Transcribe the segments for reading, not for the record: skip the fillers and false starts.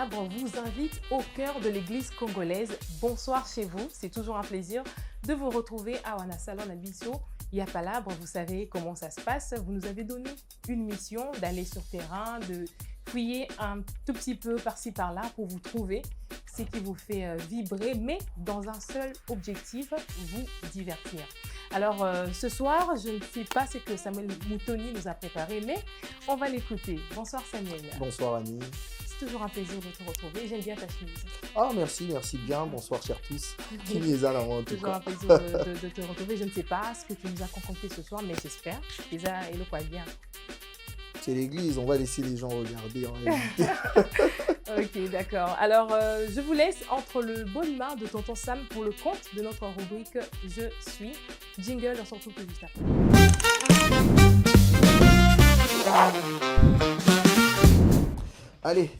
Palabre vous invite au cœur de l'église congolaise. Bonsoir chez vous, c'est toujours un plaisir de vous retrouver à Wana Salon Abisso. Il y a Palabre, vous savez comment ça se passe. Vous nous avez donné une mission d'aller sur terrain, de fouiller un tout petit peu par-ci par-là pour vous trouver ce qui vous fait vibrer, mais dans un seul objectif, vous divertir. Alors ce soir, je ne sais pas ce que Samuel Moutoni nous a préparé, mais on va l'écouter. Bonsoir Samuel. Bonsoir Annie. C'est toujours un plaisir de te retrouver. J'aime bien ta chemise. Ah merci bien. Bonsoir chers tous. Qui les a là en tout toujours cas. un plaisir de te retrouver. Je ne sais pas ce que tu nous as concocté ce soir, mais j'espère. Déjà, et le quoi bien. C'est l'église, on va laisser les gens regarder en réalité. Ok, d'accord. Alors, je vous laisse entre le bonne main de tonton Sam pour le compte de notre rubrique Je suis. Jingle, on se retrouve tout juste après. Allez,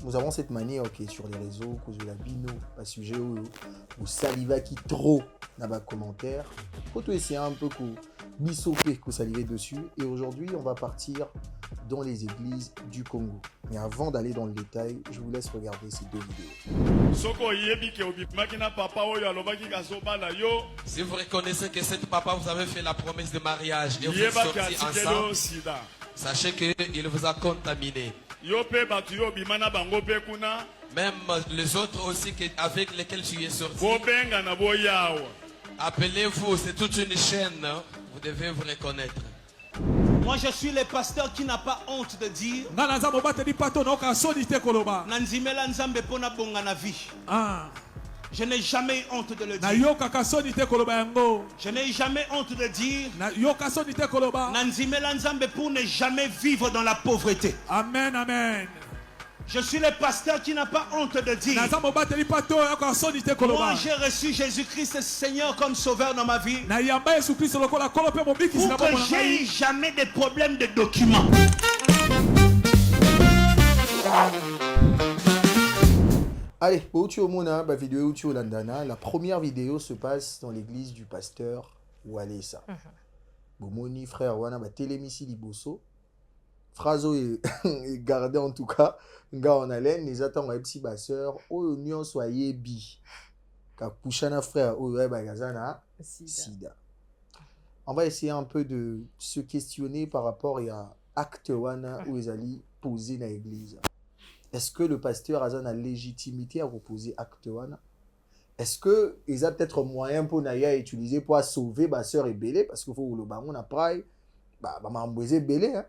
nous avons cette manière sur les réseaux, cause de la bino, un sujet où saliva qui trop dans les commentaires. Faut tout essayer un peu bissoper que saliver dessus. Et aujourd'hui, on va partir dans les églises du Congo. Mais avant d'aller dans le détail, je vous laisse regarder ces deux vidéos. Si vous reconnaissez que cet papa vous avez fait la promesse de mariage et vous êtes sortis ensemble, sachez qu'il vous a contaminé. Même les autres aussi avec lesquels tu es sorti. Appelez-vous, c'est toute une chaîne, vous devez vous reconnaître. Moi je suis le pasteur qui n'a pas honte de dire je n'ai jamais honte de le dire. Je n'ai jamais honte de dire pour ne jamais vivre dans la pauvreté. Amen, amen. Je suis le pasteur qui n'a pas honte de dire moi j'ai reçu Jésus-Christ Seigneur comme sauveur dans ma vie pour que j'ai jamais de problème de documents. Allez, vidéo la première vidéo se passe dans l'église du pasteur Walesa. Bomoni frère wana ba télémisi liboso. Phrase est gardée en tout cas. Nga en haleine, les attendent un petit basseur. Oh, union soyez bi. Kakushana frère, oh, bagazana. Sida. On va essayer un peu de se questionner par rapport à acte wana où ils allaient poser dans l'église. Est-ce que le pasteur a la légitimité à reposer acte wana? Est-ce que ils ont peut-être moyen pour naya utiliser pour sauver basseur et belé parce qu'il faut le bangon après m'embouser belé hein.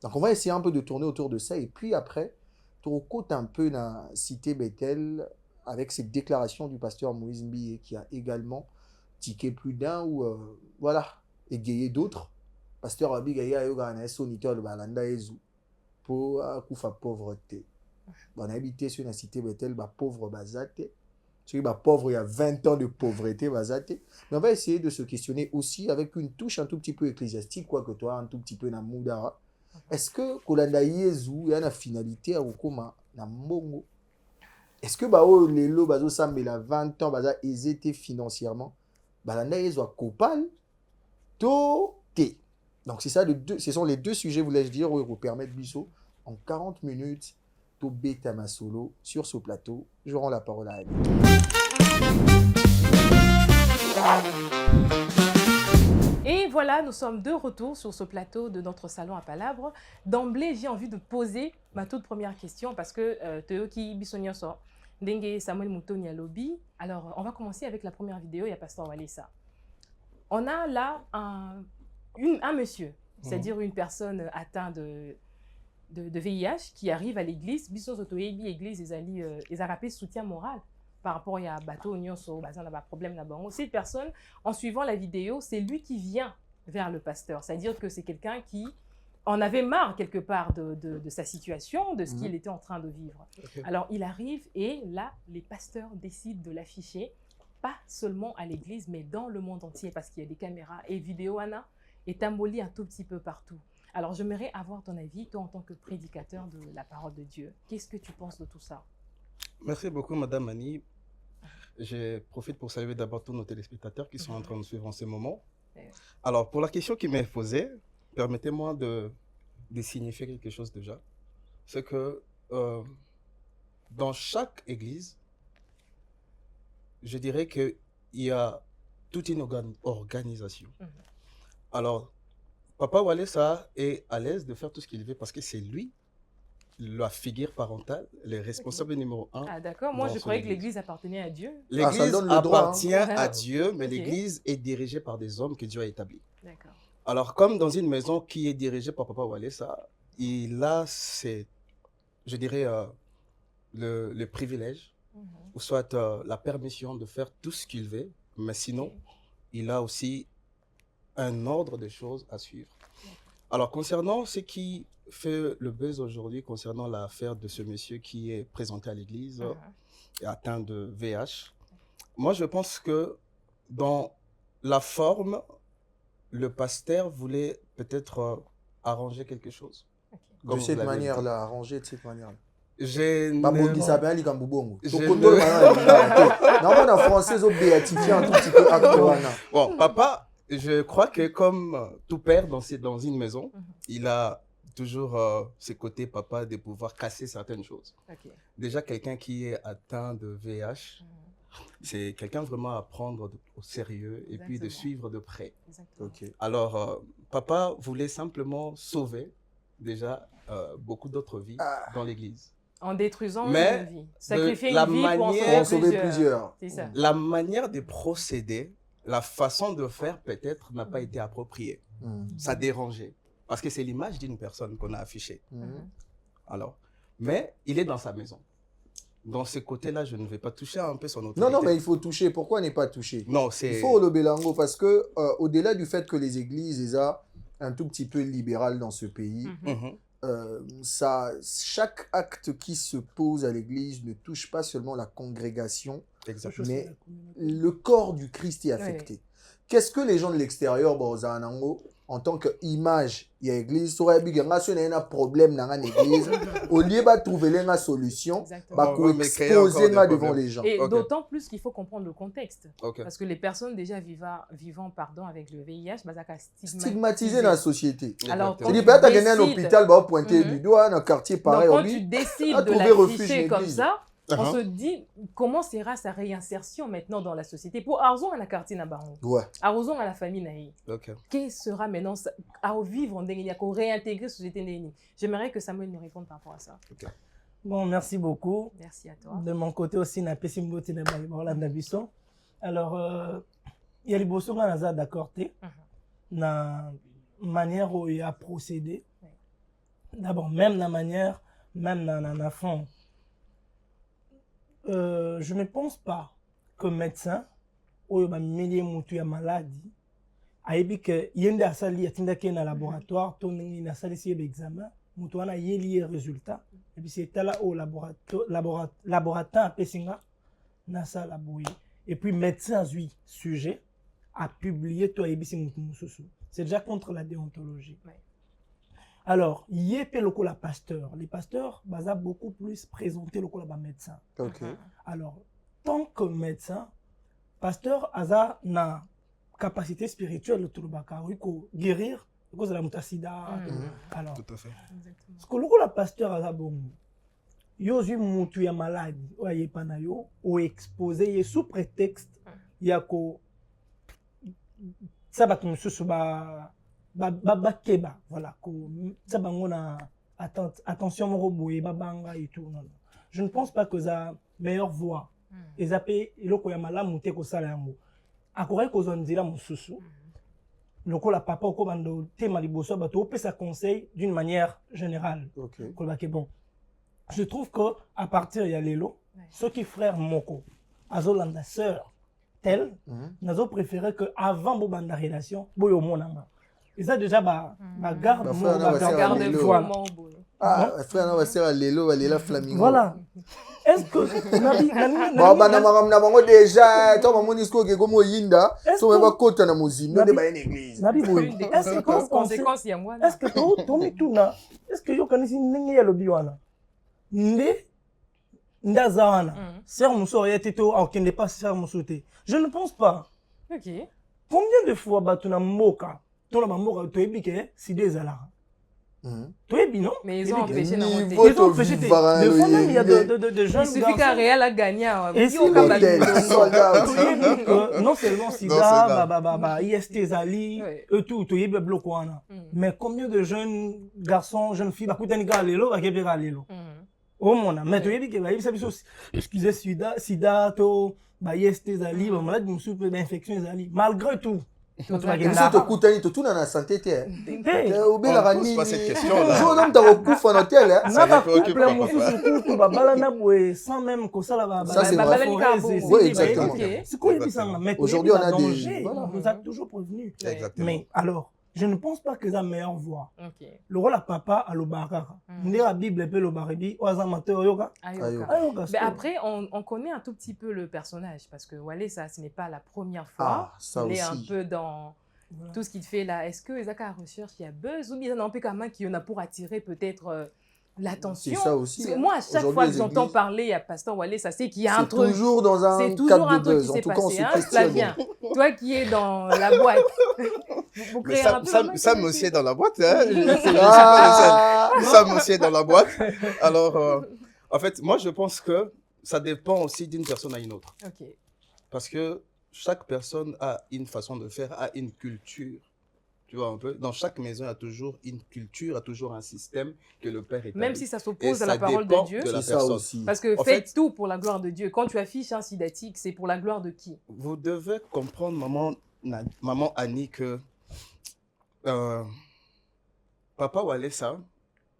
Donc on va essayer un peu de tourner autour de ça et puis après tu recoutes un peu dans la cité Bethel avec cette déclaration du pasteur Moïse Mbiye qui a également tiqué plus d'un ou égayé d'autres. Pasteur Abigaya a eu soniteur de Balanda Ezu pour la pauvreté. On a habité sur la cité Bethel, pauvre bazate. Pauvre, il y a 20 ans de pauvreté bazate. Mais on va essayer de se questionner aussi avec une touche un tout petit peu ecclésiastique, quoique toi un tout petit peu dans Moudara. Est-ce que Kolanda Yezu y a une finalité à Okoma na Mbongo? Est-ce que les lots bazo sambe la 20 ans baza hésité financièrement? Balanda Yezu a Kopal Toté. Donc c'est ça ce sont les deux sujets, vous laisse dire, où vous permettre Bissot en 40 minutes to beta ma solo sur ce plateau. Je rends la parole à Annie. Et voilà, nous sommes de retour sur ce plateau de notre salon à Palabre. D'emblée, j'ai envie de poser ma toute première question parce que Teoki Bissonyoso, Dengue Samuel Moutoni à Lobby. Alors, on va commencer avec la première vidéo, il y a Pasteur Walesa. On a là un monsieur, c'est-à-dire une personne atteinte de VIH qui arrive à l'église. Bissos Otoyebi, église, ils ont rappelé soutien moral. Par rapport à bateau nyonso bazan na problème là-bas. Cette personne, en suivant la vidéo, c'est lui qui vient vers le pasteur. C'est-à-dire que c'est quelqu'un qui en avait marre quelque part de sa situation, de ce qu'il était en train de vivre. Okay. Alors il arrive et là, les pasteurs décident de l'afficher, pas seulement à l'église, mais dans le monde entier parce qu'il y a des caméras et vidéo Anna est emboli un tout petit peu partout. Alors j'aimerais avoir ton avis, toi en tant que prédicateur de la parole de Dieu. Qu'est-ce que tu penses de tout ça? Merci beaucoup, Madame Annie. Je profite pour saluer d'abord tous nos téléspectateurs qui sont en train de suivre en ce moment. Alors, pour la question qui m'est posée, permettez-moi de signifier quelque chose déjà. c'est que dans chaque église, je dirais qu'il y a toute une organisation. Alors, Papa Walesa est à l'aise de faire tout ce qu'il veut parce que c'est lui, la figure parentale, le responsable numéro 1. Ah d'accord, moi je croyais que l'église appartenait à Dieu. L'église appartient à Dieu, mais l'église est dirigée par des hommes que Dieu a établis. D'accord. Alors, comme dans une maison qui est dirigée par Papa Walesa, il a, je dirais, le privilège, ou soit la permission de faire tout ce qu'il veut, mais sinon, il a aussi un ordre de choses à suivre. Alors, concernant ce qui fait le buzz aujourd'hui, concernant l'affaire de ce monsieur qui est présenté à l'église, atteint de VIH, moi, je pense que dans la forme, le pasteur voulait peut-être arranger quelque chose. De cette manière-là, arranger de cette manière-là. Bon, papa, je crois que comme tout père dans une maison, il a toujours ce côté papa de pouvoir casser certaines choses. Déjà, quelqu'un qui est atteint de VIH, c'est quelqu'un vraiment à prendre au sérieux et puis de suivre de près. Alors, papa voulait simplement sauver déjà beaucoup d'autres vies dans l'église. En détruisant une vie. Sacrifier une vie pour en sauver plusieurs. C'est ça. La manière de procéder, la façon de faire peut-être n'a pas été appropriée. Ça dérangeait. Parce que c'est l'image d'une personne qu'on a affichée. Alors, mais il est dans sa maison. Dans ce côté-là, je ne vais pas toucher un peu son autorité. Non, non, mais il faut toucher. Pourquoi ne pas toucher? Non, c'est... Il faut le Bélango parce que, au-delà du fait que les églises sont un tout petit peu libérales dans ce pays, chaque acte qui se pose à l'église ne touche pas seulement la congrégation, mais le corps du Christ est affecté. Qu'est-ce que les gens de l'extérieur, en tant qu'image, il y a l'église, il y a un problème dans l'église, au lieu de trouver une solution, exposer devant les gens. Et d'autant plus qu'il faut comprendre le contexte. Parce que les personnes déjà vivant avec le VIH, stigmatisées dans la société. Alors, tu dis pas que tu as un hôpital, pointer du doigt, dans un quartier pareil. Donc, quand tu décides de l'afficher comme ça, on se dit comment sera sa réinsertion maintenant dans la société. Pour Arzon à la quartier Nabaron, Arzon à la famille Naï. Quel sera maintenant à vivre en Dengénia, à réintégrer la société Ndéni? J'aimerais que Samuel nous réponde par rapport à ça. Bon, merci beaucoup. Merci à toi. De mon côté aussi, na Pessimbote de Orlando Bisson. Alors, il y a les bossons à la d'accord, na manière où il a procédé. D'abord, même la manière, même dans la fond. Je ne pense pas que médecin ou un millier de maladie a que yende asali atinda ke na laboratoire to na sali si examen mutu wana yeli résultat et puis c'est là au laboratoire pesinga na sala boye et puis médecin lui sujet a publié to ebisi mutu mususu. C'est déjà contre la déontologie. Alors, il y a le pasteur. Les pasteurs ont beaucoup plus présenté le médecin. Alors, tant que médecin, pasteur a une capacité spirituelle de guérir cause de la mutasida. Alors, tout à fait. Ce que le pasteur a bon, yo suis mutu ya malade, ou ya panayo, ou exposé sous prétexte ya ko ça va comme sous bakeba voilà ko ça bangona attention mon robot et babanga et tout non. Je ne pense pas que ça meilleure voie et zapé iloko ya malamu te ko sala yango akore ko zonzira mususu loko la papa ko bando te maliboso bato pesa conseil d'une manière générale. Ko ba ke bon, je trouve que à partir ya lelo ceux qui frère moko azolanda sœur tel nazo préféré que avant bo banda relation boyo monanga. Et ça déjà garde ah frère na basera lelo balela flamingo voilà. Est-ce que déjà to mamonisco ke comme yinda so ba kota na mozindo de ba une église est-ce que conséquence ya moi est-ce que to mituna est-ce que yo kanisi ndenge ya lobi wana nde ndazawana sœur muso ya tito akende pas sœur musote je ne pense pas. Combien de fois batuna mboka to la mboka to ebike si des ala Toyebi, non? Mais ils ont empêché Ils ont empêché. Des fois même, il y a de jeunes garçons. Il suffit qu'un réel a gagné. Et si non seulement Sida, IST Zali, et tout, Toyebi bloqué. Mais combien de jeunes garçons, jeunes filles, Bakutani Galelo, Bakebe Galelo. Oh mon ami, mais Toyebi, excusez, Sida, IST Zali, malade, une soupe d'infection Zali. Malgré tout. Tout dans la santé, tu on pose pas cette question-là. Je n'aime pas beaucoup en hôtel. Ça me préoccupe sans même que ça là. Ça c'est vrai. Oui, exactement. Aujourd'hui, on a des. On nous a toujours prévenus. Mais alors, je ne pense pas que c'est la meilleure voie. Le rôle à papa à l'Obaraka. La Bible peut l'Obaribi, ou Yoga. Mais après, on connaît un tout petit peu le personnage parce que Wale, ça, ce n'est pas la première fois. Il est un peu dans tout ce qu'il fait là. Est-ce que Ezaka recherche, il y a besoin ou il y a un peu quand même qui en a pour attirer peut-être l'attention? C'est ça aussi. Moi, à chaque fois que j'entends parler à Pasteur Wale, ça c'est qu'il y a un truc. C'est toujours dans un cadre de buzz. En tout cas, on se questionne. Toi qui es dans la boîte. Sam aussi est dans la boîte. Sam aussi est dans la boîte. Alors, en fait, moi, je pense que ça dépend aussi d'une personne à une autre. Parce que chaque personne a une façon de faire, a une culture. Tu vois un peu, dans chaque maison, il y a toujours une culture, il y a toujours un système que le Père établit. Même si ça s'oppose à la parole de Dieu. C'est ça aussi. Parce que faites tout pour la gloire de Dieu. Quand tu affiches un sidatique, c'est pour la gloire de qui? Vous devez comprendre, maman Annie, que Papa Wale, ça,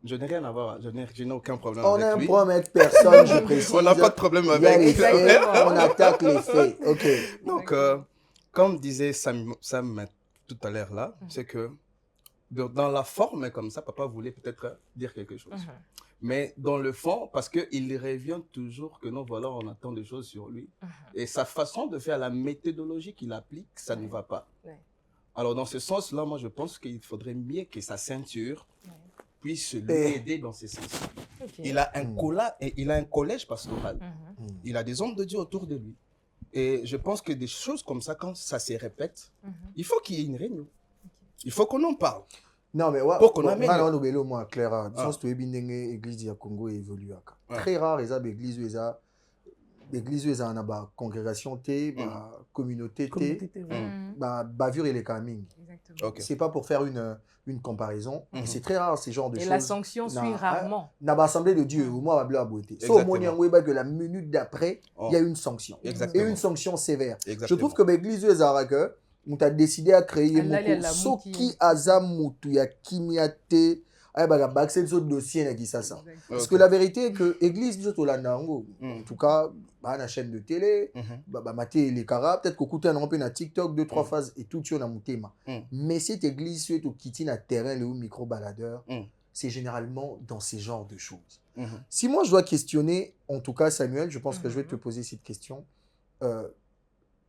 je n'ai rien à voir, je n'ai aucun problème avec lui. On n'a un problème avec personne, je précise. On n'a pas de problème avec lui. On attaque les faits. Ok. Donc, comme disait Sam tout à l'heure là, c'est que dans la forme comme ça, papa voulait peut-être dire quelque chose. Mais dans le fond, parce qu'il revient toujours que non, voilà, on attend des choses sur lui. Et sa façon de faire, la méthodologie qu'il applique, ça ne va pas. Alors dans ce sens-là, moi je pense qu'il faudrait mieux que sa ceinture puisse l'aider dans ce sens. Il a un collège pastoral. Il a des hommes de Dieu autour de lui. Et je pense que des choses comme ça, quand ça se répète, il faut qu'il y ait une réunion. Il faut qu'on en parle. Non, mais pour qu'on améliore. Moi, Claire, disons que l'église du Congo évolue. Très rare, les églises où ont une congrégation, une communauté, bavure et les camins. C'est pas pour faire une comparaison. C'est très rare ces genres de choses. Et la sanction suit rarement. Dans l'Assemblée de Dieu, au moins, la beauté. Sauf que la minute d'après, il y a une sanction. Et une sanction sévère. Je trouve que l'église où on a décidé à créer ce qui a mutu ya kimiate dossier parce que la vérité est que l'église en tout cas la chaîne de télé les cara peut-être que écouter un peu na TikTok 2-3 phases et tout na mutema mais cette église est au kiti na terrain le micro baladeur c'est généralement dans ces genres de choses. Si moi je dois questionner en tout cas Samuel, je pense que je vais te poser cette question.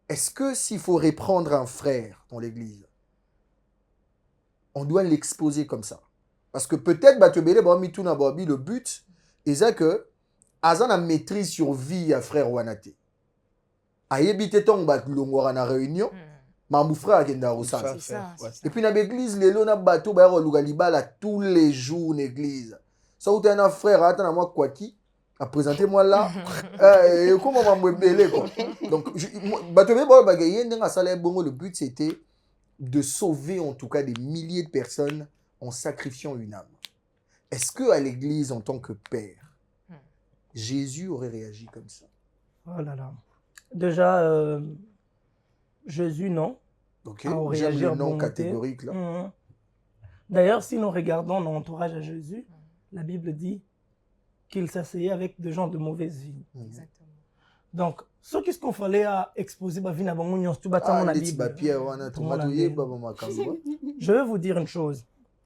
Est-ce que s'il faut reprendre un frère dans l'église, on doit l'exposer comme ça? Parce que peut-être le but est que Azan a maîtrise sur vie à frère Wanate. A yebite ton bat longora na réunion, ma mon frère agenda au sens. Et puis dans l'église les lona bateau ba luga là tous les jours l'église. Ça ou un frère attends moi quoi qui a présenté moi là comment m'a mbélé quoi. Donc le but c'était de sauver en tout cas des milliers de personnes en sacrifiant une âme. Est-ce que à l'église en tant que père, Jésus aurait réagi comme ça? Oh là là. Déjà Jésus non. OK, j'aime le nom catégorique là. D'ailleurs, si nous regardons l'entourage à Jésus, la Bible dit qu'il s'asseyait avec des gens de mauvaise vie. Exactement. Donc, ce qu'il fallait exposer ma vie dans la Bible. Je vais vous dire une chose.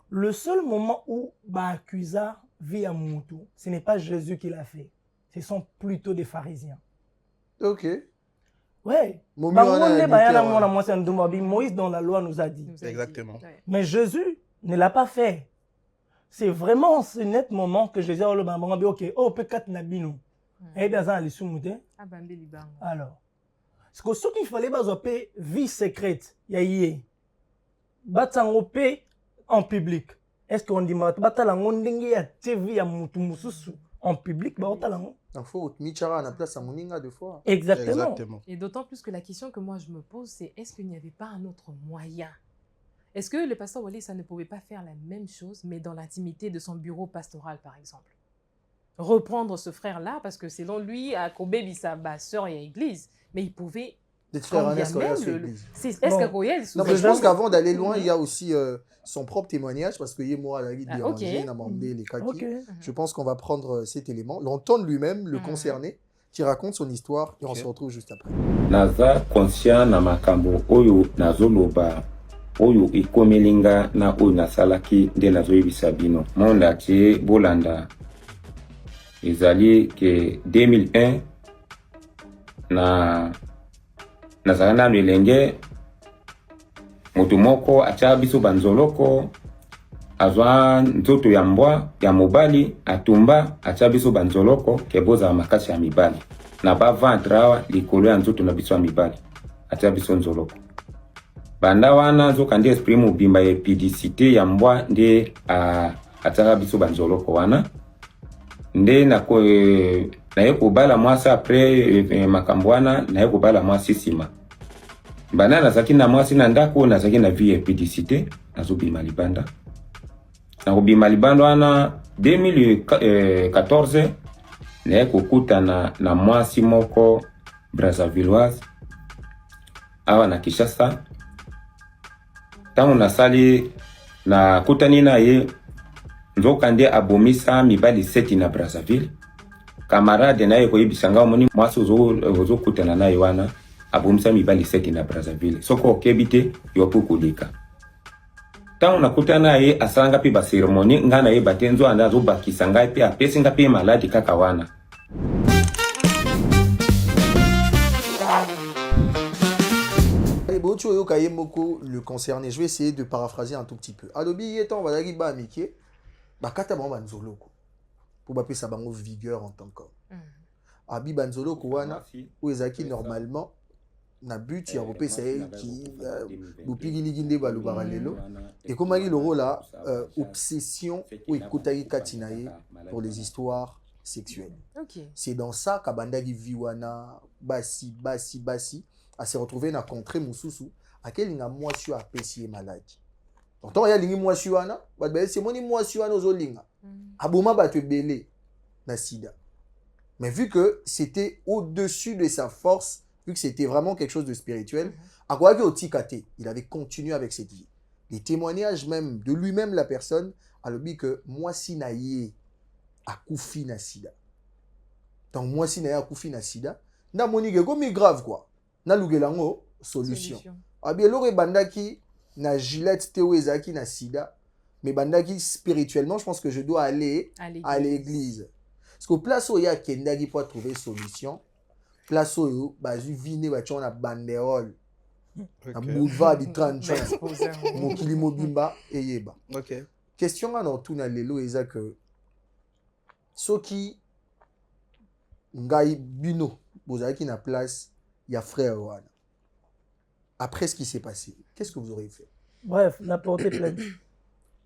Le seul moment où Bakusa vit à Moutou, ce n'est pas Jésus qui l'a fait. Ce sont plutôt des pharisiens. Ok. Ouais. Moïse dans la loi nous a dit. Exactement. Mais Jésus ne l'a pas fait. C'est vraiment ce net moment que Jésus a dit, ok, oh, peut-être nabino. Et dans un alors, ce qu'il fallait, c'est vie secrète. Il y a en public. est-ce qu'on dit batala ngondenge ya TV ya mutu mususu en public batala ngo? Il faut Michara à la place à Moninga deux fois. Exactement. Et d'autant plus que la question que moi je me pose, c'est est-ce qu'il n'y avait pas un autre moyen? Est-ce que le pasteur Wally, ça ne pouvait pas faire la même chose, mais dans l'intimité de son bureau pastoral, par exemple? Reprendre ce frère-là, parce que selon lui, à Kobe, sa sœur et à l'église, mais il pouvait... Est-ce que Non, mais je pense qu'avant d'aller loin, il y a aussi son propre témoignage, parce que moi, la guide les kaki. Je pense qu'on va prendre cet élément, l'entendre lui-même, le concerné, qui raconte son histoire, et on se retrouve juste après. Naza conscient na makambo oyo nazoloba oyo ikomelinga na oyo nasalaki nde nazoyebisa bino. Monda tie bolanda ezali ke 2001 nazala nano elenge moto moko atya biso banzoloko azwa nzoto ya mbwa ya mobali atumba atya biso banzoloko ke bozala makasi ya mibali na bavandre awa likolo ya nzoto na biso ya mibali atya biso nzoloko banda wana nzoka nde esprit mobimba ya epidicité ya mbwa nde atyaka biso banzoloko wana nde naye kobala mwasi apres makambo wana naye kobala mwasi nsima bana nazalaki na mwasi na ndako nazalaki na vie ya epidicité nazobima libanda nakobima libanda wana 2014 naye kokutana na mwasi moko Brazzavilloise awa na Kinshasa. Tango nasali nakutani na ye nzoka nde abomisa mibali 7 na Brazzaville. Camarade naye koyebisanga omoni mwasi ozokutana na ye wana abomisa mibali 7 na Brazzaville. Soko okebite yopo kulika. Tango nakutana ye asanga pe ba ceremony ngana ye batenzo anda azobakisa ngai pe apesi nga pe maladi kaka wana. Le concerné, je vais essayer de paraphraser un tout petit peu. Adobi étant va d'arriver à Mickey, bah katabon banzolo ko. Pour baper sa bango vigueur en tant qu'homme. Abi banzolo ko wana ou ezaki normalement na but ya repé c'est qui bupigi liginde balu baralelo et comme il le rôle là obsession ou ekotaki katinaye pour les histoires sexuelles. C'est dans ça qu'abandagi viwana basi à se retrouver dans la contrée Moussousou, à quel il a moissu à pécier maladie. Donc, il y a une moissuana, c'est mon moissuana aux olinga. Abouma va te belé, na sida. Mais vu que c'était au-dessus de sa force, vu que c'était vraiment quelque chose de spirituel, à quoi il avait continué avec cette vie. Les témoignages même de lui-même, la personne, a le dit que moi si naïe a koufi na sida. Donc, moi si naïe a koufi na sida, na monique comme grave quoi. Na lugelango solution. Abi lore bandaki na Gillette Théo ezaki na sida, mais bandaki spirituellement, je pense que je dois aller à l'église. Parce que place où il y a kendagi pour trouver solution, place où bazu vine ba chona banderole. Na boulevard du 30 juin. Mokili mobimba eyeba. OK. Question dans tout na lelo eza que soki ngai bino bozaki na place il y a frère Wana. Après ce qui s'est passé, qu'est-ce que vous auriez fait? Bref, on a porté plainte.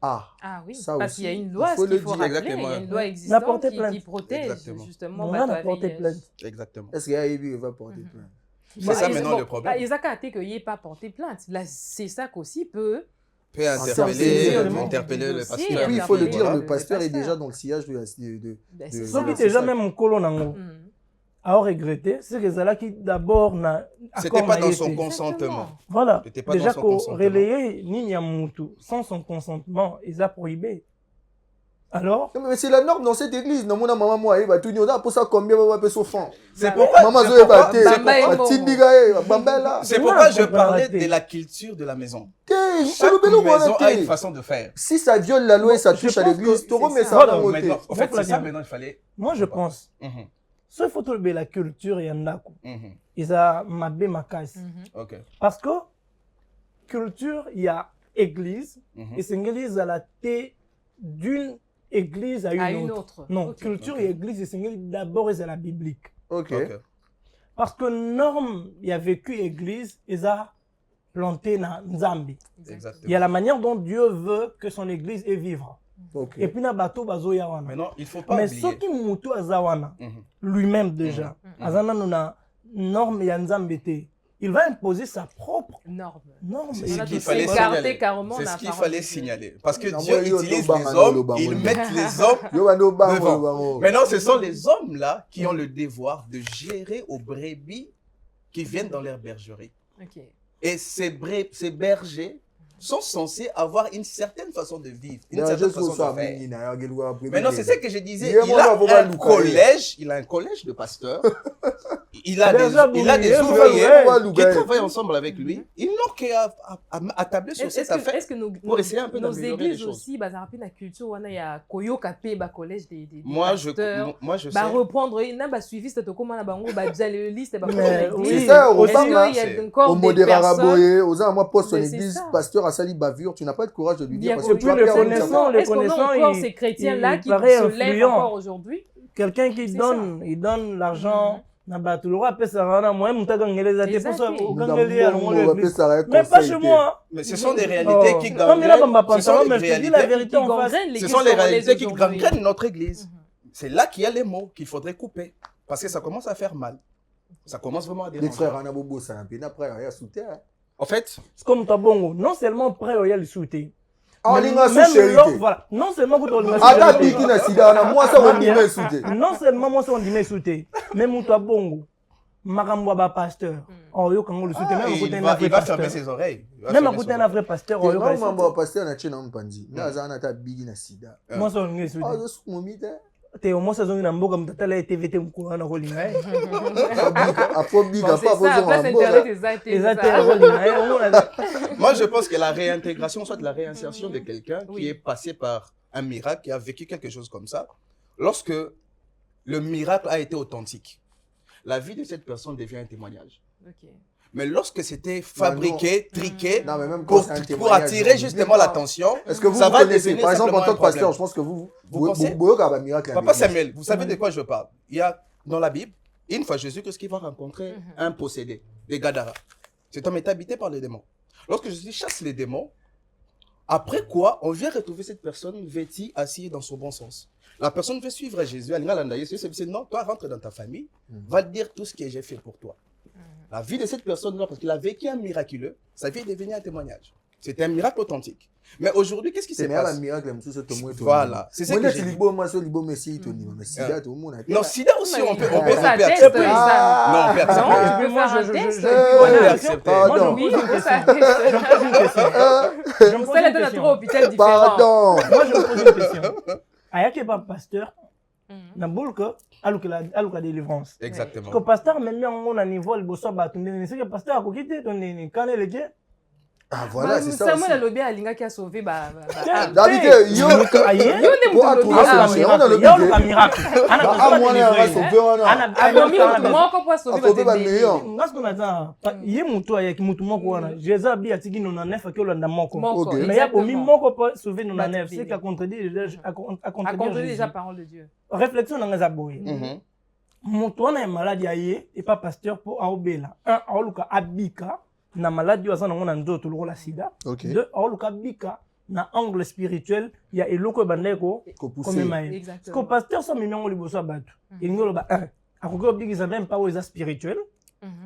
Ah oui, ça parce aussi, qu'il y a une loi, il qu'il faut rappeler, il y a une loi existante qui protège exactement. justement. On a porté plainte. Exactement. Est-ce qu'il y a eu va porter plainte? C'est ça maintenant le problème. Isaac a dit qu'il n'y ait pas porté plainte. Là, c'est ça qu'aussi peut interpeller le pasteur. Et puis il faut le dire, le pasteur est déjà dans le sillage de c'est déjà même mon colon. A regretté, c'est que Zala qui d'abord n'a. C'était pas dans son consentement. Voilà. Déjà qu'on relayait Ninyamutu sans son consentement, ils a prohibé. Alors. Mais c'est la norme dans cette église. Non, mon maman, moi, il va tout dire pour ça combien va passer au fond. C'est pourquoi. Maman, c'est pourquoi je parlais de la culture de la maison. Chaque maison a une façon de faire. Si ça viole la loi et ça touche à l'église, tu remets ça dans le côté. En fait, c'est ça maintenant il fallait. Moi, je pense. Ce faut trouver la culture et un lac. Ils ont mabé ma case. Parce que culture, il y a église et c'est une église à la tête d'une église à une autre. Non, culture et église et c'est une église d'abord c'est la biblique. OK. Parce que norme, il y a vécu église, ils ont planté dans Nzambi. Exactement. Il y a la manière dont Dieu veut que son église ait vivre. Okay. Et puis, na bateau bazo ya wana. Mais non, il faut pas Mais oublier. ce qui mutu azawana, lui-même déjà, azana nuna norme ya Nzambi te. Il va imposer sa propre norme. C'est ce qu'il fallait signaler. C'est ce qu'il fallait signaler. Parce que Dieu utilise les hommes, ils mettent les hommes devant. Maintenant, ce sont les hommes-là qui ont le devoir de gérer aux brebis qui viennent dans leur bergerie. Okay. Et ces bergers sont censés avoir une certaine façon de vivre, une certaine façon de faire. Maintenant, c'est ce que je disais. Il a un collège de pasteurs. Il a des ouvriers qui travaillent ensemble avec lui. Ils n'ont qu'à tabler sur cette affaire pour essayer un peu d'améliorer les choses. Nos églises aussi, la culture, il y a Koyoka P, collège des pasteurs. Moi, je sais. Reprendre, il y a suivi, c'est comment on a déjà les listes. C'est ça, il y a encore des personnes. Moi, poste son église, pasteur à Sali Bavure, tu n'as pas de courage de lui dire. Parce que tu les connaissants, est-ce qu'on a encore ces chrétiens-là qui se lèvent encore aujourd'hui? Quelqu'un qui donne, il donne l'argent. Mais pas chez moi. Mais ce sont des réalités qui gangrènent. Ce sont les réalités qui gangrènent notre église. C'est là qu'il y a les mots qu'il faudrait couper. Parce que ça commence à faire mal. Ça commence vraiment à déranger. Les frères Anabobo, c'est un peu après, il y a soutien. En fait, c'est comme Tabongo. Non seulement prêt, il y a le soutien. Voilà. Non seulement vous moi ça non seulement moi ça on dit mais soutien. Même Mouta Bongo. Marambo ba pasteur. Oh yo quand le soutien même côté un vrai pasteur. Il va fermer ses oreilles. Même à côté un vrai pasteur. Oh yo Marambo pasteur na chena mpandi. Na za na ta bigi na sida. Moi ça on dit soutien. Ah zo momite. Te au moins ça zone na mboka mtatala ya TVT mko na rolinga. Afobiga pas besoin. Moi je pense que la réintégration, soit la réinsertion de quelqu'un qui est passé par un miracle, qui a vécu quelque chose comme ça, lorsque le miracle a été authentique, la vie de cette personne devient un témoignage. Mais lorsque c'était fabriqué, triqué, pour attirer justement l'attention, est-ce que vous connaissez, par exemple, en tant que pasteur, je pense que vous pensez Papa Samuel, vous savez de quoi je parle? Il y a dans la Bible, une fois Jésus-Christ qui va rencontrer un possédé, des Gadara. Cet homme est habité par les démons. Lorsque Jésus chasse les démons, après quoi, on vient retrouver cette personne vêtue, assise dans son bon sens. La personne veut suivre Jésus, elle dit non, toi rentre dans ta famille, va te dire tout ce que j'ai fait pour toi. La vie de cette personne-là, parce qu'il a vécu un miraculeux, sa vie est devenue un témoignage. C'était un miracle authentique. Mais aujourd'hui, qu'est-ce qui se passe? Voilà. C'est ce que j'ai dit. Non, Sida aussi, on peut accepter. Non, on peut accepter. Moi, je me pose une question. Ayake pas pasteur, na bolka aluka délivrance. Exactement. Parce que pasteur même on a niveau le bosso batundé, c'est que pasteur a quitté ton quand le gars. Ah voilà, c'est ça. Samuel Alobi Alinga qui a sauvé David yo pour trouver solution on a le miracle. Ah moi là sauver on a ye mutu ya mutu moko wana Jésus bi atiki 99 akolo moko mais ya komi moko pour sauver 99 c'est qu'à contredire déjà parole de Dieu. Réflexion na ngaza boye mutu wana maladie aye et pas pasteur pour aobela un aoluka abika na maladie wa sana ngona nzoto lokola sida. Deux aoluka bika na angle spirituel ya eloko bandeko comme maïe. Parce que pasteur so mimengo liboso batu il ngolo ba un akoko bikisa même pas aux spirituel.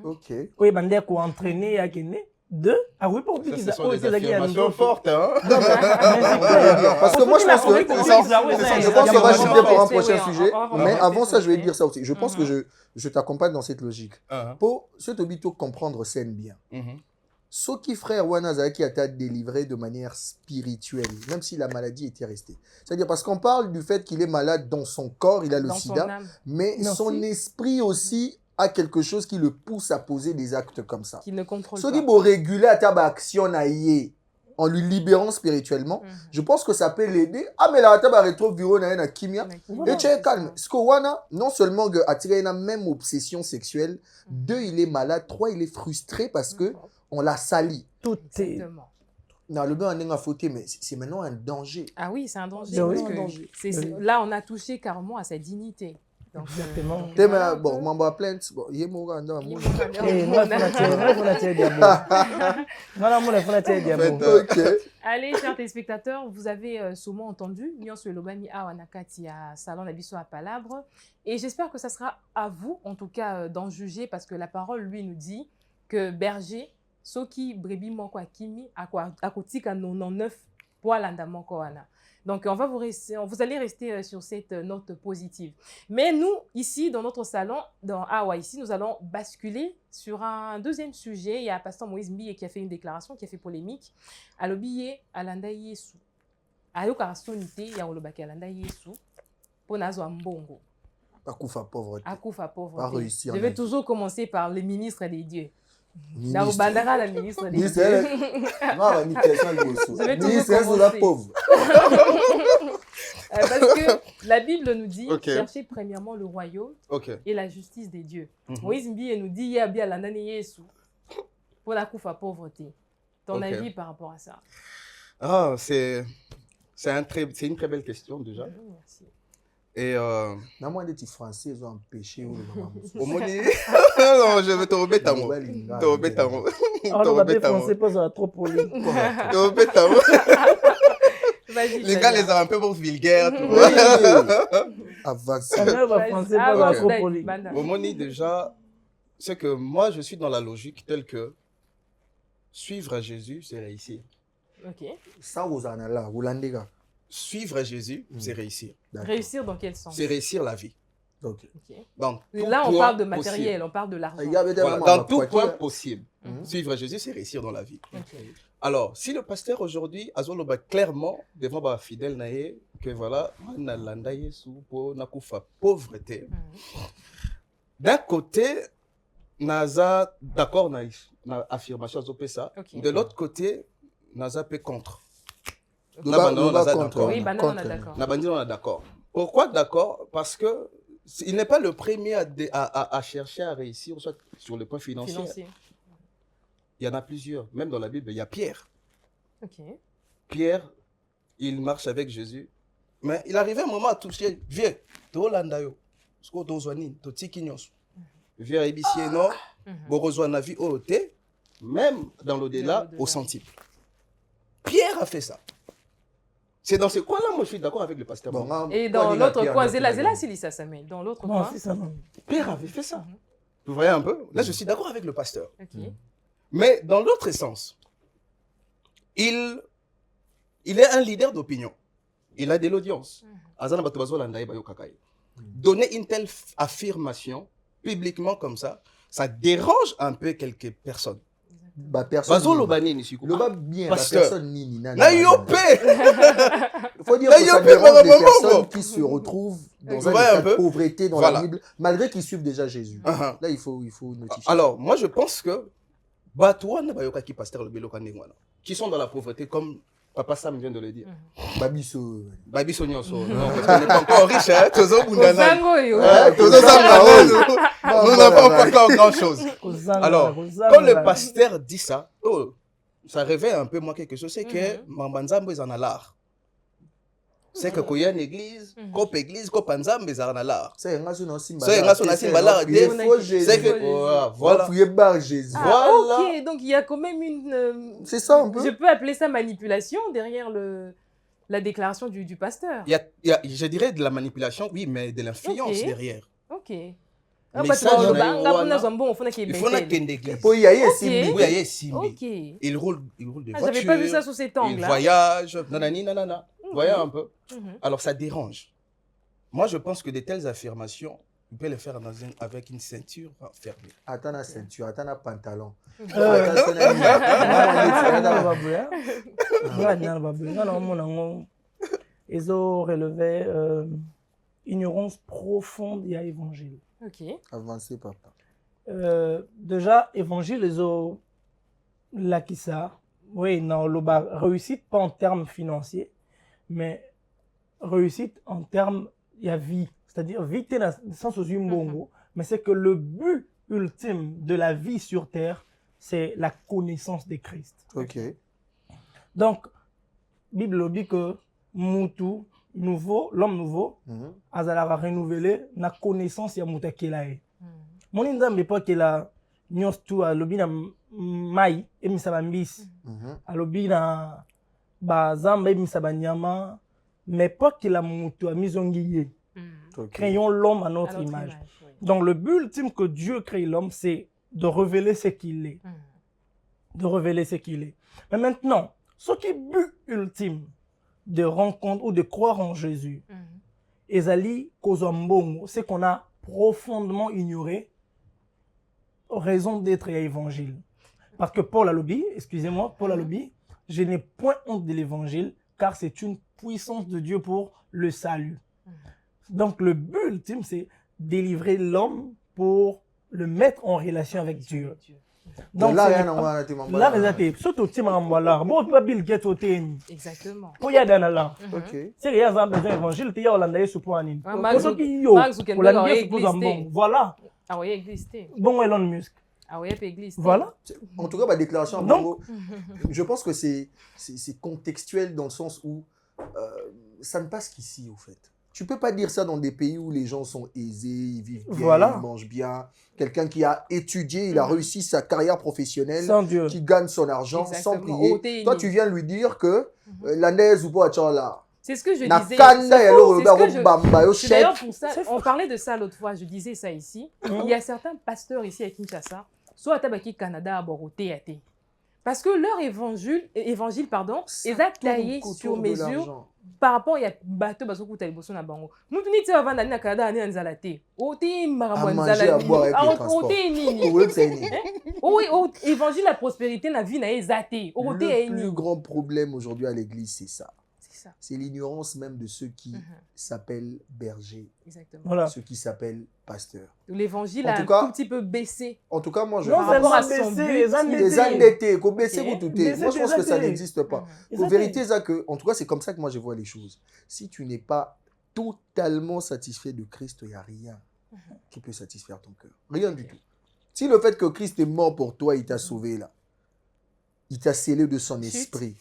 OK. Oui bandeko entraîner ya kene. Deux, ah oui, pour ce sont des affirmations fortes, hein. Parce que moi, je pense qu'on va chuter pour un prochain sujet. Mais avant ça, je vais dire ça aussi. Je pense que je t'accompagne dans cette logique. Pour ce Tobito comprendre scène bien. Ce qui frère Wanaza qui a été délivré de manière spirituelle, même si la maladie était restée. C'est-à-dire parce qu'on parle du fait qu'il est malade dans son corps, il a le sida, mais son esprit aussi a quelque chose qui le pousse à poser des actes comme ça. Qui ne contrôle pas. Ce qui va réguler à ta action en lui libérant spirituellement, je pense que ça peut l'aider. Ah, mais là, tu vas retrouver bureau na kimia. Et tu es calme. Ce que Wana, non seulement attiré une même obsession sexuelle, deux, il est malade, trois, il est frustré parce que on l'a sali. Tout est. Non, le bain en a fauté, mais c'est maintenant un danger. Ah oui, c'est un danger. Là, on a touché carrément à sa dignité. Donc, exactement. Tema bon mamba plainte bon yemo ndo amu. Allez, chers téléspectateurs, vous avez sûrement entendu Nyon sur Lobami Awanakati à Salon Nabiso à Palabre. Et j'espère que ça sera à vous, en tout cas, d'en juger, parce que la parole, lui, nous dit que berger, Soki Brebi Moko Akimi, Akotika 99 Poalanda Moko Ana. Donc, vous allez rester sur cette note positive. Mais nous, ici, dans notre salon, dans Awa, ici, nous allons basculer sur un deuxième sujet. Il y a Pasteur Moïse Mbiye qui a fait une déclaration, qui a fait polémique. Alobiye, Alanda Yesu. Ayoka Sonite, Yaolobaki Alanda Yesu. Ponazo Mbongo. Akufa pauvreté. Akufa pauvreté. Pas réussi. Je vais toujours commencer par le ministre des dieux. Ministre. La ministre des dieux. Je vais toujours la pauvre. Parce que la Bible nous dit cherchez premièrement le royaume et la justice des dieux. Moïse Mbiye nous dit Yabia la nani Yesu pour la kufa pauvreté. Ton avis par rapport à ça? Ah, c'est une très belle question déjà. Merci. Et non, moi, des petits Français, ils ont un péché. Non, je vais te remettre à moi. Te remettre à moi. Les Français posent trop poli. Te remettre à moi. Les gars, les ont un peu pour vulgaires. Omoni, déjà, c'est que moi, je suis dans la logique telle que suivre Jésus, c'est réussir. Ok. Ça, vous en allez là, vous l'en dites. Suivre Jésus, c'est réussir. Réussir dans quel sens? C'est réussir la vie. Okay. Donc, là, on parle de matériel, on parle de l'argent. Voilà, dans tout point possible. Suivre Jésus, c'est réussir dans la vie. Alors, si le pasteur aujourd'hui a clairement devant les fidèles que voilà, pauvreté. D'un côté, naza d'accord na affirmation ça. De l'autre côté, naza peut contre. Oui, on est d'accord. Pourquoi d'accord? Parce que il n'est pas le premier à chercher à réussir soit sur le point financier. Il y en a plusieurs. Même dans la Bible, il y a Pierre. Pierre, il marche avec Jésus. Mais il arrivait un moment à toucher. Viens, Tolandayo. Viens, Ibisieno. Borozouanavi, Ote. Même dans l'au-delà, au centime. Pierre a fait ça. C'est dans ce coin-là, moi je suis d'accord avec le pasteur. Bon, et dans l'autre coin, Zéla, ça s'amène. Dans l'autre coin. Pierre avait fait ça. Vous voyez un peu? Là, je suis d'accord avec le pasteur. Mais dans l'autre sens, il est un leader d'opinion. Il a de l'audience. Donner une telle affirmation publiquement comme ça dérange un peu quelques personnes. Personne bien personne il faut dire que ça dérange des personnes qui se retrouvent dans un état de pauvreté dans la Bible, malgré qu'ils suivent déjà Jésus. Là, il faut notifier. Alors, moi, je pense que qui sont dans la pauvreté, comme Papa Sam vient de le dire. Babiso Nyonso. Non, parce qu'on n'est pas encore riche, hein. Nous n'avons pas encore grand-chose. Alors, quand le pasteur dit ça, ça réveille un peu moi quelque chose, c'est que Mambanzambo est en l'art. C'est que quand il y a une église, cop église, cop Nzambe est en l'art. C'est que voilà. Ok, donc il y a quand même une... C'est ça un peu. Je peux appeler ça manipulation derrière la déclaration du pasteur. Il y a, je dirais de la manipulation, oui, mais de l'influence derrière. Ok. Il roule des voitures. J'avais pas vu ça sous cet angle. Il voyage, nanana. Vous voyez un peu? Alors ça dérange. Moi, je pense que de telles affirmations, on peut les faire avec une ceinture fermée. Attends la ceinture, attends la pantalon. Ils ont relevé ignorance profonde et à l'évangile. Ok. Avancez, papa. Déjà, évangile, ils ont la qui ça. Oui, non, le réussite pas en termes financiers, mais réussite en termes de vie. C'est-à-dire, vie, c'est dans le sens où mais c'est que le but ultime de la vie sur terre, c'est la connaissance de Christ. Ok. Donc, la Bible dit que Moutou, nouveau, l'homme nouveau, azalaka renouvelé na connaissance ya mutakela e. Moni nzambe po kela nyos tu alobi na mai emisa bambisi. Alobi na bazamba emisa banyama mais po kela mutu amizongi ye. Créons l'homme à notre image. Oui. Donc le but ultime que Dieu crée l'homme, c'est de révéler ce qu'il est. De révéler ce qu'il est. Mais maintenant, ce qui est but ultime de rencontre ou de croire en Jésus, Ezali Kozambongo, c'est qu'on a profondément ignoré raison d'être à l'évangile. Parce que Paul a lobby, excusez-moi, Paul a lobby, je n'ai point honte de l'évangile, car c'est une puissance de Dieu pour le salut. Donc le but ultime, c'est délivrer l'homme pour le mettre en relation avec Dieu. Donc là, surtout Bill Gates exactement. Pour y aller là. C'est il y a un évangile, il y a Hollandais sous point. Voilà. Ah oui, existé. Bon, Elon Musk. Ah oui, existé. Voilà. En tout cas, ma déclaration, donc, je pense que c'est contextuel dans le sens où ça ne passe qu'ici, au fait. Tu peux pas dire ça dans des pays où les gens sont aisés, ils vivent bien, ils mangent bien. Quelqu'un qui a étudié, il a réussi sa carrière professionnelle, qui gagne son argent sans prier. Toi, tu viens lui dire que la neige ou pas, là. C'est ce que je disais. C'est d'ailleurs pour ça, on parlait de ça l'autre fois, je disais ça ici. Il y a certains pasteurs ici à Kinshasa, soit à Tabaki Canada, à Boroté, parce que leur évangile est taillé sur mesure par rapport à bateau parce que tu as besoin de bango. Nous tu dis avant d'aller au Canada aller en Zalaté. Oti maramwanzalati. Oui, évangile la prospérité na vie na ezate. Le plus grand problème aujourd'hui à l'église c'est ça. C'est l'ignorance même de ceux qui s'appellent bergers. Exactement. Voilà. Ceux qui s'appellent pasteurs. L'évangile a un tout petit peu baissé. En tout cas, moi, je pense les endettés, qu'on baisse vous tout. Moi, je pense que ça n'existe pas. En vérité, en tout cas, c'est comme ça que moi, je vois les choses. Si tu n'es pas totalement satisfait de Christ, il n'y a rien qui peut satisfaire ton cœur. Rien du tout. Si le fait que Christ est mort pour toi, il t'a sauvé là, il t'a scellé de son esprit.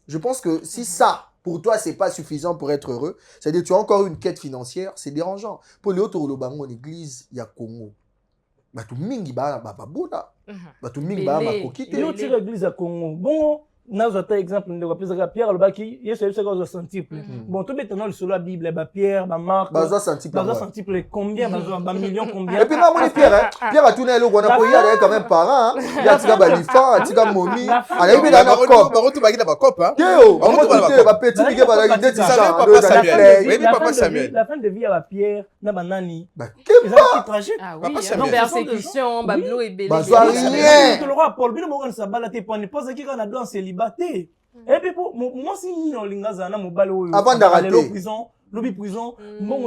Je pense que si ça, pour toi, c'est pas suffisant pour être heureux, c'est-à-dire que tu as encore une quête financière, c'est dérangeant. Pour les autres, en église, il y a Congo. Tout mingi ba boda. Tout mingi ba kokite. Il y a l'église à Congo. Bon, nous avons exemple de Pierre le baki, il y a ce sentiple. Bon, tout maintenant le solo la Bible, Pierre, Marc. Bazo sentiple. Combien, millions combien. Et puis moi Pierre, Pierre a tourné le on a payé avec quand même parents, il y a tika balifan, tika momi, allez bien dans la cop. Baroto bagi na ba cop hein. Théo, on va petit big ba la idée de ça. Papa Samuel. La fin de vie à Pierre, na banani. C'est tragique. Ah oui, persécution, bablo et belé. Bazo rien. Le roi Paul, bien bon ça balate pour ne pas qui qu'on a dans célibat. Et puis pour moi si nous lingazana mobile avant d'arrêter prison lobby prison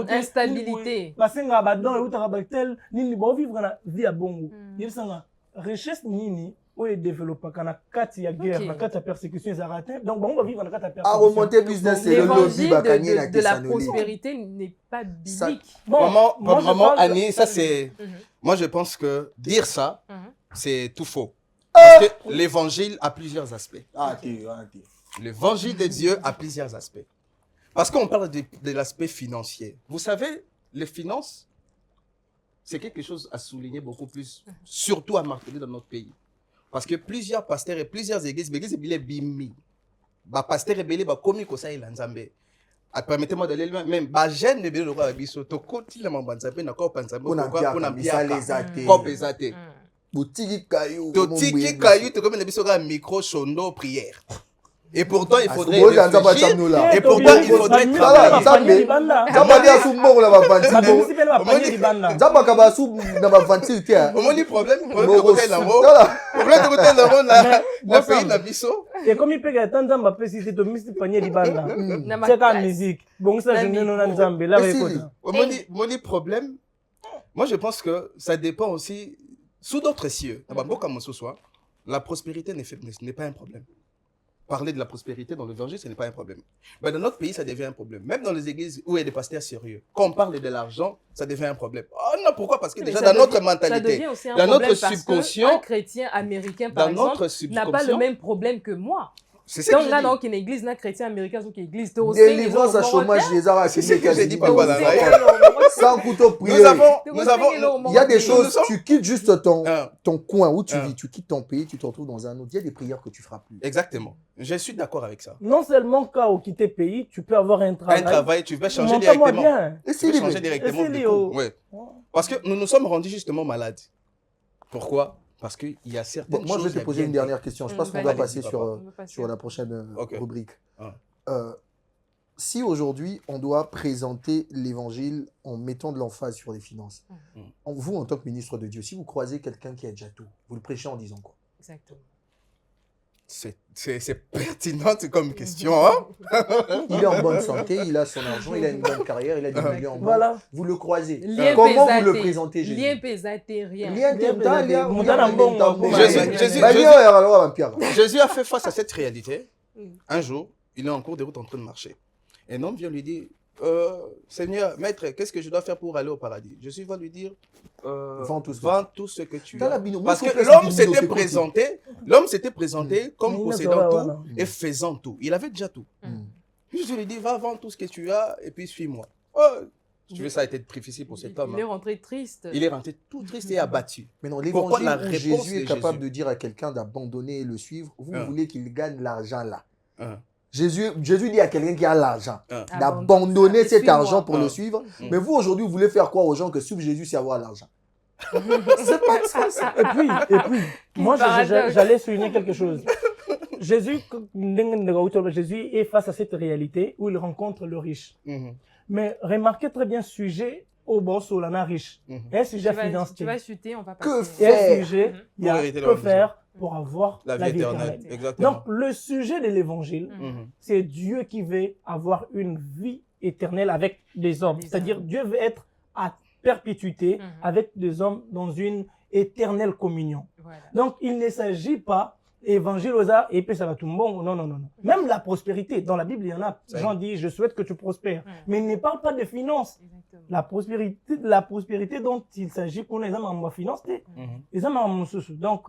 instabilité parce que ngabadon et utarabactel nini ba vivre na vie à bongo yebisanga richesse nini ou développer kana kati ya guerre na kati ya persécution ça raté donc bon on va vivre na kati ya persécution à remonter business c'est le lobby bakanye na de la prospérité n'est pas biblique. Vraiment Annie ça c'est moi je pense que dire ça c'est tout faux. Parce que l'évangile a plusieurs aspects. L'évangile de Dieu a plusieurs aspects. Parce qu'on parle de l'aspect financier. Vous savez, les finances, c'est quelque chose à souligner beaucoup plus, surtout à marteler dans notre pays. Parce que plusieurs pasteurs et plusieurs églises, l'église est bimi. Bah pasteur est belé, bah commis comme ça il nzambe. Permettez-moi d'aller loin, même bah jeune de belé le roi biso to koti la mambanzambe na ko panzambe pourquoi on a bien les athées. Boutique caillou. Totiki caillou, tu comme les un micro chondo prière. Et pourtant il faudrait réfléchir. Et pourtant il faudrait travailler. Comment dit problème côté la pays na biso. Et comme il peut attendre Nzamba pesi c'est to misi panier libanda. C'est la musique. Bon ça je ne non Nzamba là Mon problème. Moi je pense que ça dépend aussi sous d'autres cieux, la prospérité n'est pas un problème. Parler de la prospérité dans l'évangile, ce n'est pas un problème. Mais dans notre pays, ça devient un problème. Même dans les églises où il y a des pasteurs sérieux, quand on parle de l'argent, ça devient un problème. Oh non, pourquoi? Parce que déjà dans notre mentalité, dans notre subconscient, un chrétien américain, par exemple, n'a pas le même problème que moi. C'est ça que là, dans une église, une chrétien américain, une église, délivrance à chômage, les arts, c'est ce que j'ai dit, pas voilà. Sans couteau prier. Il y a des choses, tu quittes juste ton coin où tu vis, tu quittes ton pays, tu te retrouves dans un autre. Il y a des prières que tu feras plus. Exactement. Je suis d'accord avec ça. Non seulement quand tu quittes pays, tu peux avoir un travail. Un travail, tu vas changer directement. Tu vas changer directement. Parce que nous nous sommes rendus justement malades. Pourquoi? Parce qu'il y a certaines choses... Moi, je vais te poser une dernière question. Je pense qu'on va passer sur la prochaine rubrique. Si aujourd'hui, on doit présenter l'évangile en mettant de l'emphase sur les finances, vous, en tant que ministre de Dieu, si vous croisez quelqu'un qui a déjà tout, vous le prêchez en disant quoi? Exactement. C'est pertinent comme question. Hein? Il est en bonne santé, il a son argent, il a une bonne carrière, il a des millions en banque. Voilà. Vous le croisez. Comment vous le présentez, Jésus? Jésus a fait face à cette réalité. Un jour, il est en cours de route en train de marcher. Un homme vient lui dire, Seigneur, maître, qu'est-ce que je dois faire pour aller au paradis? Jésus va lui dire, vends tout ce que tu as. Parce que l'homme s'était présenté comme possédant tout et faisant tout. Il avait déjà tout. Jésus lui dit, va vendre tout ce que tu as et puis suis-moi. Tu veux, ça a été difficile pour cet homme. Il est rentré triste. Il est rentré tout triste et abattu. Mais non, l'évangile où Jésus est capable de dire à quelqu'un d'abandonner et le suivre, vous voulez qu'il gagne l'argent là. Jésus dit à quelqu'un qui a l'argent d'abandonner cet argent pour le suivre. Mais vous, aujourd'hui, vous voulez faire croire aux gens que suivre Jésus, c'est avoir l'argent. C'est pas ça. Et puis moi, j'allais souligner quelque chose. Jésus est face à cette réalité où il rencontre le riche. Mais remarquez très bien sujet au boss ou l'ana riche. Un sujet financier. Tu vas chuter, on va passer. Que faire? Un sujet, il y a que faire pour avoir la vie éternelle. Donc, le sujet de l'évangile, c'est Dieu qui veut avoir une vie éternelle avec des hommes. C'est-à-dire, Dieu veut être à perpétuité avec des hommes dans une éternelle communion. Voilà. Donc, il ne s'agit pas évangile aux arts et puis ça va tout bon. Non. Même la prospérité, dans la Bible, il y en a. Jean dit, je souhaite que tu prospères. Mais il ne parle pas de finances. La prospérité dont il s'agit pour les hommes en finance, les hommes en sous. Donc,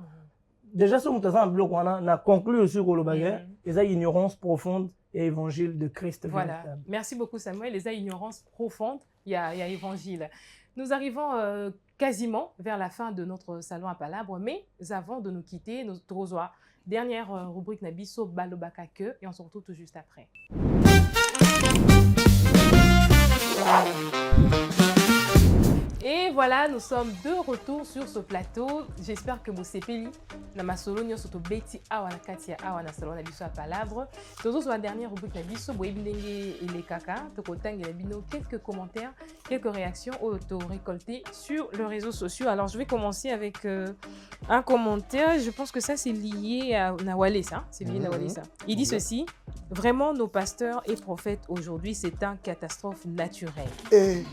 déjà, ce que on a conclu sur le bagage, les ignorance profonde et évangile de Christ. Voilà. Merci beaucoup, Samuel. Les ignorance profonde, il y a évangile. Nous arrivons quasiment vers la fin de notre salon à Palabre, mais avant de nous quitter, nous trouvons dernière rubrique Nabiso Balobaka que et on se retrouve tout juste après. Et voilà, nous sommes de retour sur ce plateau. J'espère que vous sepeli na masolo nyo soto beti awa na katia awa na salon na biso à Palabre. Toujours sur la dernière rubrique na biso boyebi ndenge ele kaka tokotanga na bino quelques commentaires, quelques réactions auto récoltées sur les réseaux sociaux. Alors je vais commencer avec un commentaire. Je pense que ça c'est lié à Nawalesa. C'est lié à Nawalesa. Il dit ceci: vraiment nos pasteurs et prophètes aujourd'hui c'est une catastrophe naturelle.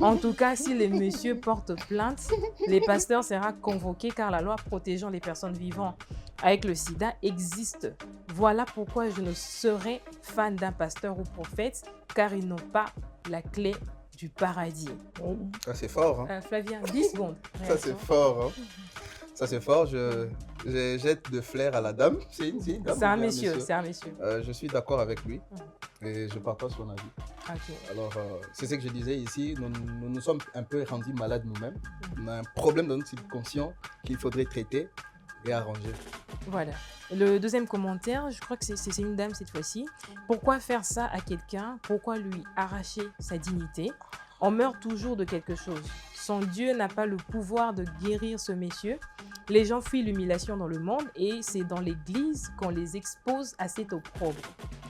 En tout cas, si les messieurs portent plainte, les pasteurs seront convoqués car la loi protégeant les personnes vivant avec le sida existe. Voilà pourquoi je ne serai fan d'un pasteur ou prophète car ils n'ont pas la clé du paradis. Ça c'est fort. Hein? Flavien, 10 secondes. Ça c'est fort. Hein? Ça c'est fort. Je jette de flair à la dame. C'est une dame. C'est un monsieur. Je suis d'accord avec lui et je partage son avis. Okay. Alors, c'est ce que je disais ici, nous sommes un peu rendus malades nous-mêmes. On a un problème dans notre subconscient qu'il faudrait traiter et arranger. Voilà. Le deuxième commentaire, je crois que c'est une dame cette fois-ci. Pourquoi faire ça à quelqu'un? Pourquoi lui arracher sa dignité? On meurt toujours de quelque chose. Son Dieu n'a pas le pouvoir de guérir ce monsieur. Les gens fuient l'humiliation dans le monde et c'est dans l'église qu'on les expose à cet opprobre.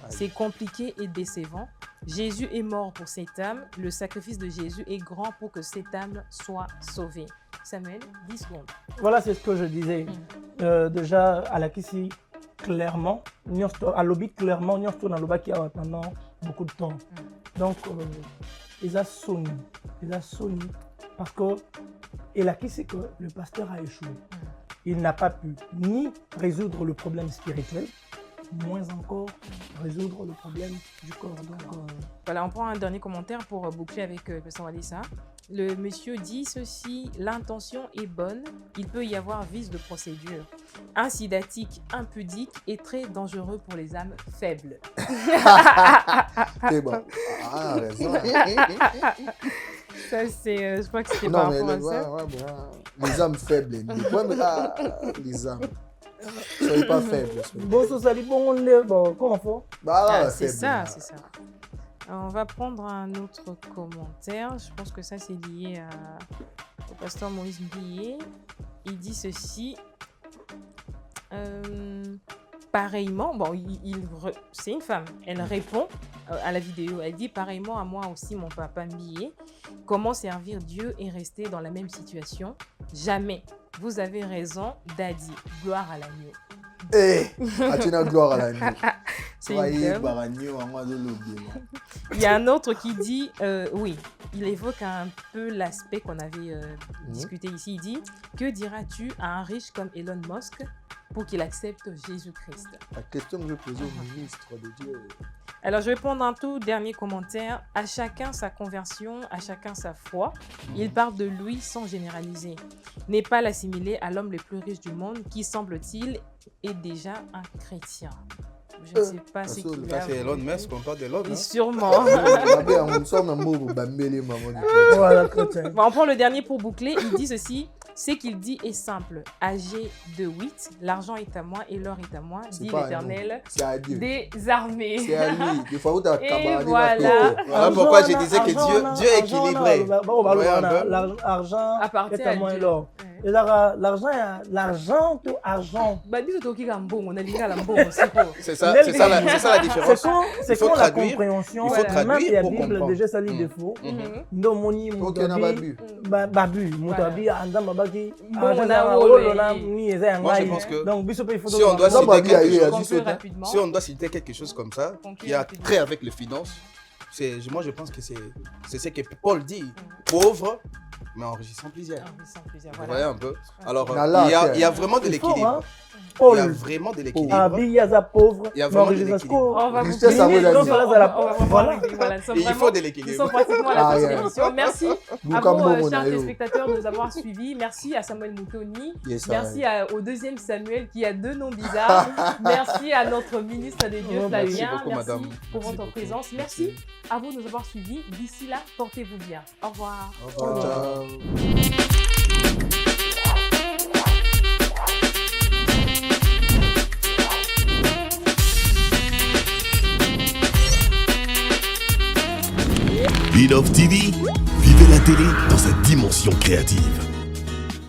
C'est compliqué et décevant. Jésus est mort pour cette âme. Le sacrifice de Jésus est grand pour que cette âme soit sauvée. Samuel, 10 secondes. Voilà, c'est ce que je disais. Déjà, à la Kissi, clairement, à l'obit, clairement, nous sommes dans le bas qui a pendant beaucoup de temps. Donc, ils ont sonné. Parce que, et la Kissi, que le pasteur a échoué. Il n'a pas pu ni résoudre le problème spirituel, moins encore résoudre le problème du corps. Donc, voilà, on prend un dernier commentaire pour boucler avec le Pasteur Walesa. Le monsieur dit ceci: l'intention est bonne, il peut y avoir vice de procédure. insidatique, impudique et très dangereux pour les âmes faibles. C'est bon. Ah, raison. Ça, c'est, je crois que c'était par rapport à ça. Les âmes faibles, les âmes. Soyez pas faibles. Bon, ça dit bon, comment c'est ça, c'est ça. Alors, on va prendre un autre commentaire. Je pense que ça, c'est lié au pasteur Moïse Billet. Il dit ceci. Pareillement, bon, c'est une femme. Elle répond à la vidéo. Elle dit pareillement à moi aussi, mon papa Billet. Comment servir Dieu et rester dans la même situation? Jamais. Vous avez raison, Daddy. Gloire à l'agneau. Tu as gloire à l'agneau. C'est une Il y a un autre qui dit, oui, il évoque un peu l'aspect qu'on avait discuté ici. Il dit, que diras-tu à un riche comme Elon Musk pour qu'il accepte Jésus-Christ? La question que je posais au ministre de Dieu. Alors, je vais prendre un tout dernier commentaire. À chacun sa conversion, à chacun sa foi. Il parle de lui sans généraliser. N'est pas l'assimiler à l'homme le plus riche du monde qui, semble-t-il, est déjà un chrétien. Je ne sais pas ce qu'il a. C'est Elon Musk, on parle d'Elon. Sûrement. On prend le dernier pour boucler. Il dit ceci. Ce qu'il dit est simple. Âgé de 8, l'argent est à moi et l'or est à moi, dit l'Éternel des armées. C'est à lui. Des fois où tu as et voilà. Voilà pourquoi je disais que Dieu est équilibré. L'argent appartient à moi et l'or. Et l'argent tout argent. C'est ça la différence. C'est quand la compréhension. Il faut traduire pour comprendre. Déjà ça lui défaut. Ndomoni mutabi babu mutabi anda mabaki. Moi je pense que si on doit citer quelque chose comme ça qui a trait avec les finances, moi je pense que c'est ce que Paul dit, pauvre mais enrichissant plusieurs. Vous voyez un peu. Alors il y a vraiment de l'équilibre. Il y a vraiment de l'équilibre. Il y a pauvre, il y a vraiment de l'équilibre. On va il faut de l'équilibre. Nous sommes pratiquement à la fin de l'émission. Merci à vous, chers téléspectateurs, de nous avoir suivis. Merci à Samuel Moutoni. Merci au deuxième Samuel qui a 2 noms bizarres. Merci à notre ministre des Dieux, Flavien. Merci pour votre présence. Merci à vous de nous avoir suivis. D'ici là, portez-vous bien. Au revoir. Au revoir. Beloved TV, vivez la télé dans sa dimension créative.